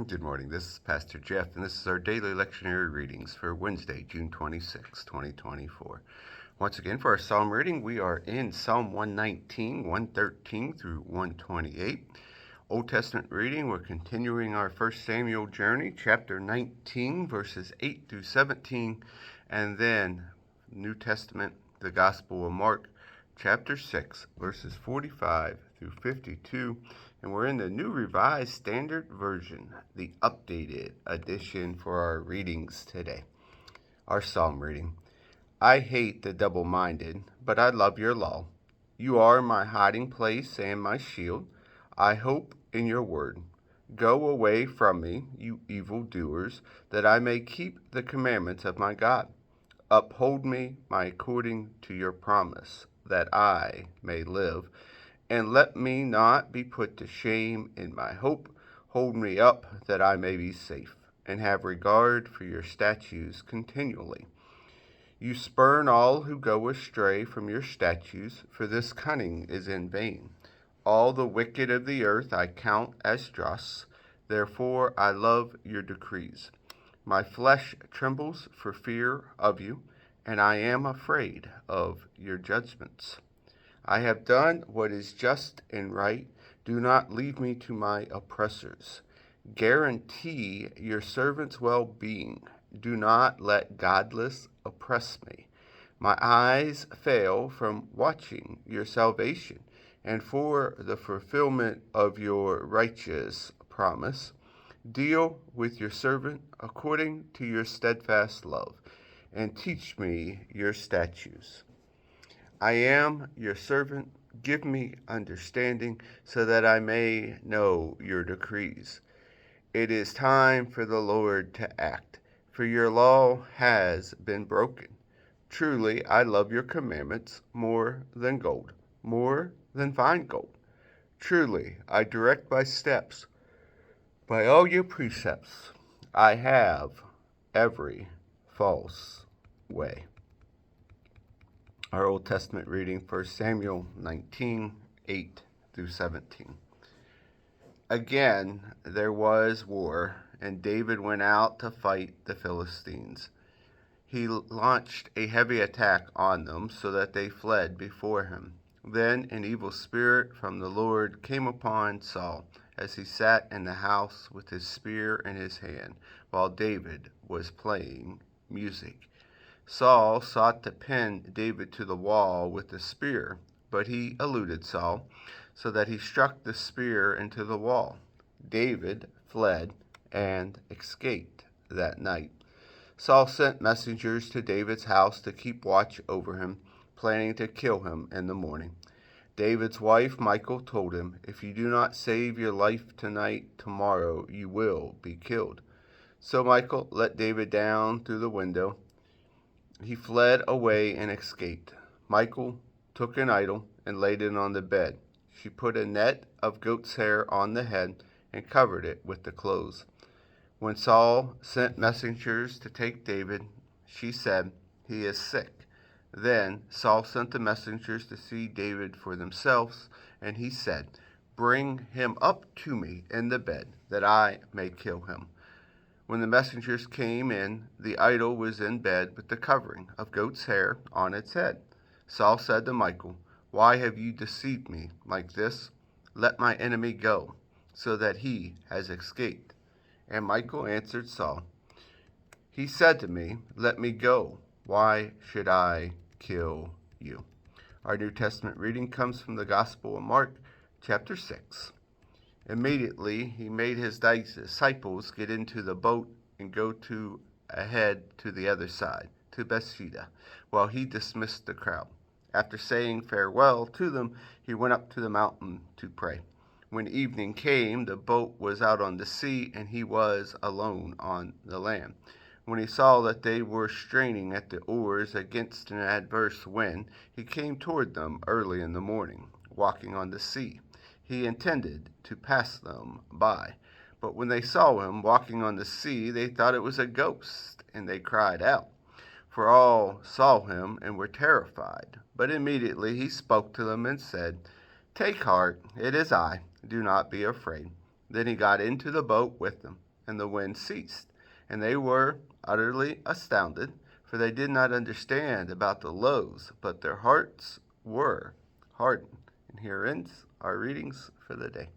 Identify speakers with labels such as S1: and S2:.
S1: Good morning. This is Pastor Jeff, and this is our daily lectionary readings for Wednesday, June 26, 2024. Once again, for our psalm reading, we are in Psalm 119, 113 through 128. Old Testament reading, we're continuing our 1 Samuel journey, chapter 19, verses 8 through 17, and then New Testament, the Gospel of Mark, chapter 6, verses 45 through 52. And we're in the New Revised Standard Version, the updated edition for our readings today. Our psalm reading. I hate the double-minded, but I love your law. You are my hiding place and my shield. I hope in your word. Go away from me, you evildoers, that I may keep the commandments of my God. Uphold me, according to your promise, that I may live. And let me not be put to shame in my hope. Hold me up, that I may be safe, and have regard for your statutes continually. You spurn all who go astray from your statutes, for this cunning is in vain. All the wicked of the earth I count as dross, therefore I love your decrees. My flesh trembles for fear of you, and I am afraid of your judgments. I have done what is just and right. Do not leave me to my oppressors. Guarantee your servant's well-being. Do not let godless oppress me. My eyes fail from watching your salvation, and for the fulfillment of your righteous promise. Deal with your servant according to your steadfast love, and teach me your statutes. I am your servant. Give me understanding, so that I may know your decrees. It is time for the Lord to act, for your law has been broken. Truly, I love your commandments more than gold, more than fine gold. Truly, I direct my steps by all your precepts. I have every false way. Our Old Testament reading, 1 Samuel 19, 8 through 17. Again, there was war, and David went out to fight the Philistines. He launched a heavy attack on them so that they fled before him. Then an evil spirit from the Lord came upon Saul as he sat in the house with his spear in his hand, while David was playing music. Saul sought to pin David to the wall with the spear, but he eluded Saul, so that he struck the spear into the wall. David fled and escaped that night. Saul sent messengers to David's house to keep watch over him, planning to kill him in the morning. David's wife, Michal, told him, "If you do not save your life tonight, tomorrow you will be killed." So Michal let David down through the window. He fled away and escaped. Michal took an idol and laid it on the bed. She put a net of goat's hair on the head and covered it with the clothes. When Saul sent messengers to take David, she said, "He is sick." Then Saul sent the messengers to see David for themselves, and he said, "Bring him up to me in the bed, that I may kill him." When the messengers came in, the idol was in bed with the covering of goat's hair on its head. Saul said to Michal, "Why have you deceived me like this? Let my enemy go, so that he has escaped." And Michal answered Saul, "He said to me, 'Let me go. Why should I kill you?'" Our New Testament reading comes from the Gospel of Mark, chapter 6. Immediately he made his disciples get into the boat and go ahead to the other side, to Bethsaida, while he dismissed the crowd. After saying farewell to them, he went up to the mountain to pray. When evening came, the boat was out on the sea, and he was alone on the land. When he saw that they were straining at the oars against an adverse wind, he came toward them early in the morning, walking on the sea. He intended to pass them by. But when they saw him walking on the sea, they thought it was a ghost, and they cried out. For all saw him and were terrified. But immediately he spoke to them and said, "Take heart, it is I. Do not be afraid." Then he got into the boat with them, and the wind ceased, and they were utterly astounded, for they did not understand about the loaves, but their hearts were hardened. And here ends our readings for the day.